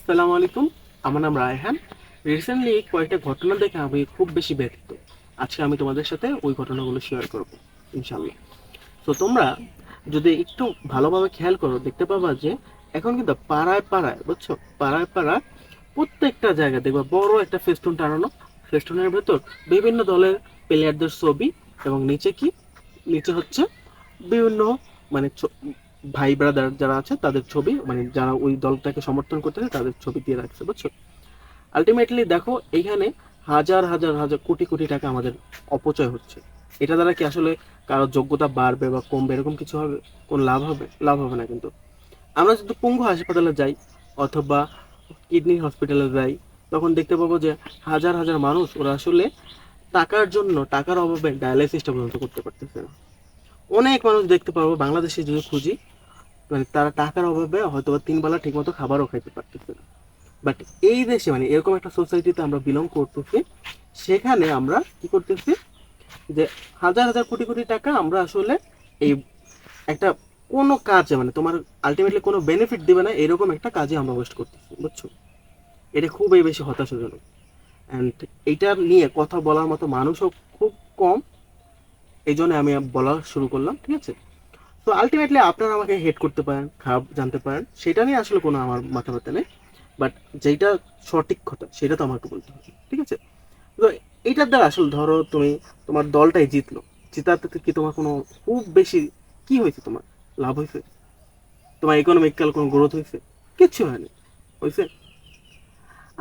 আসসালামু আলাইকুম। আমার নাম রায়হান। রিসেন্টলি কয়েকটা ঘটনা দেখে আমি খুব বেশি ব্যথিত। আজকে আমি তোমাদের সাথে ওই ঘটনাগুলো শেয়ার করব ইনশাল্লাহ। তো তোমরা যদি একটু ভালোভাবে খেয়াল করো দেখতে পাবা যে এখন কিন্তু পাড়ায় পাড়ায়, বুঝছো, পাড়ায় পাড়ায় প্রত্যেকটা জায়গায় দেখবা বড় একটা ফেস্টুন টানানো। ফেস্টুনের ভেতর বিভিন্ন দলের প্লেয়ারদের ছবি, এবং নিচে কি, নিচে হচ্ছে বিভিন্ন মানে ভাই ব্রাদার যারা আছে তাদের ছবি, মানে যারা ওই দলটাকে সমর্থন করতেছে তাদের ছবি দিয়ে রাখছে, বুঝছো। আলটিমেটলি দেখো এইখানে হাজার হাজার হাজার কোটি কোটি টাকা আমাদের অপচয় হচ্ছে। এটা দ্বারা কি আসলে কারো যোগ্যতা বাড়বে বা কমবে এরকম কিছু হবে? কোন লাভ হবে? লাভ হবে না। কিন্তু আমরা যদি পঙ্গু হাসপাতালে যাই অথবা কিডনি হসপিটালে যাই, তখন দেখতে পাবো যে হাজার হাজার মানুষ ওরা আসলে টাকার জন্য, টাকার অভাবে ডায়ালাইসিসটা পর্যন্ত করতে পারতেছে না। অনেক মানুষ দেখতে পারবো বাংলাদেশে যদি খুঁজি, মানে তারা টাকার অভাবে হয়তো বা তিন বেলা ঠিক মতো খাবারও খাইতে পারতেছে না। বাট এই দেশে মানে এরকম একটা সোসাইটিতে আমরা বিলং করতেছি, সেখানে আমরা কি করতেছি যে হাজার হাজার কোটি কোটি টাকা আমরা আসলে এই একটা কোনো কাজে, মানে তোমার আলটিমেটলি কোনো বেনিফিট দিবে না এরকম একটা কাজে আমরা ওয়েস্ট করতেছি, বুঝছো। এটা খুবই বেশি হতাশাজনক। অ্যান্ড এইটা নিয়ে কথা বলার মতো মানুষও খুব কম, এই জন্য আমি বলা শুরু করলাম, ঠিক আছে। তো আলটিমেটলি আপনারা আমাকে হেড করতে পারেন, খারাপ জানতে পারেন, সেটা নিয়ে আসলে কোনো আমার মাথা ব্যথা নেই। বাট যেইটা সঠিক কথা সেটা তো আমাকে বলতে হবে, ঠিক আছে। তো এইটার দ্বারা আসলে ধরো তুমি, তোমার দলটাই জিতলো, জিতাতে কি তোমার কোনো খুব বেশি কি হয়েছে? তোমার লাভ হয়েছে? তোমার ইকোনমিক্যাল কোনো গ্রোথ হয়েছে? কিচ্ছু হয়নি, হয়েছে?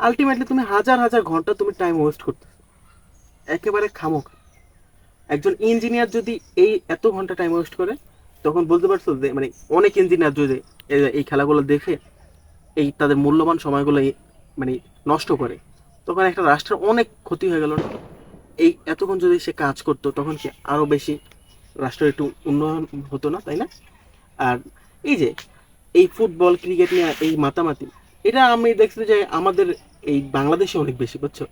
আলটিমেটলি তুমি হাজার হাজার ঘন্টা তুমি টাইম ওয়েস্ট করতেছো একেবারে খামোখা। একজন ইঞ্জিনিয়ার যদি এই এত ঘন্টা টাইম ওয়েস্ট করে, তখন বলতে পারছো যে মানে অনেক ইঞ্জিনিয়ার যদি এই খেলাগুলো দেখে এই তাদের মূল্যবান সময়গুলো মানে নষ্ট করে, তখন একটা রাষ্ট্রের অনেক ক্ষতি হয়ে গেল না? এই এতক্ষণ যদি সে কাজ করতো তখন কি আরো বেশি রাষ্ট্রের একটু উন্নয়ন হতো না, তাই না? আর এই যে এই ফুটবল ক্রিকেট নিয়ে এই মাতামাতি, এটা আমি দেখছি যে আমাদের এই বাংলাদেশে অনেক বেশি, বুঝছো।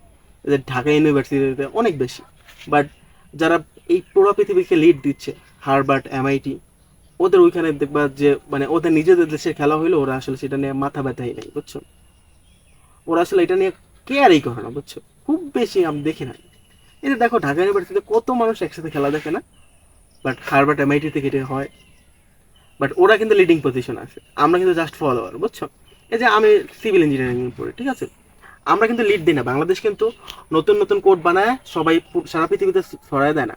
এদের ঢাকা ইউনিভার্সিটিতে অনেক বেশি। বাট যারা এই পুরো পৃথিবীকে লিড দিচ্ছে, হার্ভার্ড, এমআইটি, ওদের ওইখানে দেখবা যে মানে ওদের নিজেদের দেশের খেলা হইলো ওরা আসলে সেটা নিয়ে মাথা ব্যথাই নেই, বুঝছো। ওরা আসলে এটা নিয়ে কেয়ারই করে না, বুঝছো। খুব বেশি আমি দেখি না। এই যে দেখো ঢাকা ইউনিভার্সিটিতে কত মানুষ একসাথে খেলা দেখে না? বাট হার্ভার্ড এমআইটি থেকে এটা হয়। বাট ওরা কিন্তু লিডিং পজিশন আছে, আমরা কিন্তু জাস্ট ফলোয়ার, বুঝছো। এই যে আমি সিভিল ইঞ্জিনিয়ারিং পড়ি, ঠিক আছে, আমরা কিন্তু লিড দিই না। বাংলাদেশ কিন্তু নতুন নতুন কোড বানায় সবাই সারা পৃথিবীতে ছড়ায় দেয় না।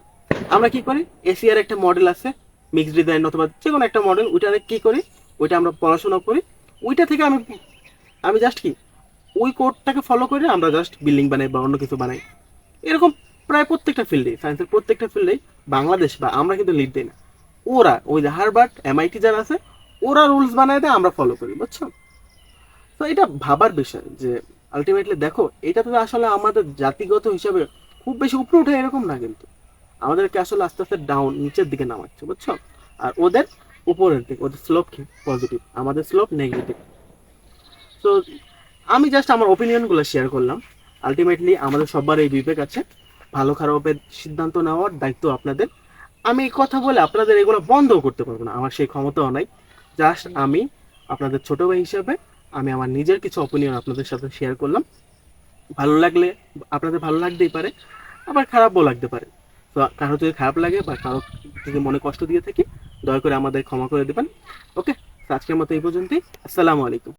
আমরা কি করি, এশিয়ার একটা মডেল আছে, মিক্সড ডিজাইন অথবা যে কোনো একটা মডেল, ওইটা কি করি, ওইটা আমরা পড়াশোনা করি, ওইটা থেকে আমি আমি জাস্ট কি ওই কোডটাকে ফলো করে আমরা জাস্ট বিল্ডিং বানাই বা অন্য কিছু বানাই। এরকম প্রায় প্রত্যেকটা ফিল্ডে, সায়েন্সের প্রত্যেকটা ফিল্ডেই বাংলাদেশ বা আমরা কিন্তু লিড দিই না। ওরা ওই যে হার্ভার্ড এমআইটি যারা আছে, ওরা রুলস বানায় দেয়, আমরা ফলো করি, বুঝছো। তো এটা ভাবার বিষয় যে আলটিমেটলি দেখো এটা তো আসলে আমাদের জাতিগত হিসাবে খুব বেশি উপরে উঠে এরকম না, কিন্তু আমাদেরকে আসলে আস্তে আস্তে ডাউন, নিচের দিকে নামাচ্ছে, বুঝছো। আর ওদের উপরের দিকে, ওদের স্লোপ কি পজিটিভ, আমাদের স্লোপ নেগেটিভ। তো আমি জাস্ট আমার ওপিনিয়নগুলো শেয়ার করলাম। আলটিমেটলি আমাদের সবার এই বিবেক আছে, ভালো খারাপের সিদ্ধান্ত নেওয়ার দায়িত্ব আপনাদের। আমি এই কথা বলে আপনাদের এগুলো বন্ধও করতে পারবো না, আমার সেই ক্ষমতাও নাই। জাস্ট আমি আপনাদের ছোট ভাই হিসেবে আমি আমার নিজের কিছু অপিনিয়ন আপনাদের সাথে শেয়ার করলাম। ভালো লাগলে, আপনাদের ভালো লাগতেই পারে, আবার খারাপও লাগতে পারে। তো কারো যদি খারাপ লাগে বা কারো যদি মনে কষ্ট দিয়ে থাকি, দয়া করে আমাদের ক্ষমা করে দেবেন। ওকে, আজকের মতো এই পর্যন্তই। আসসালামু আলাইকুম।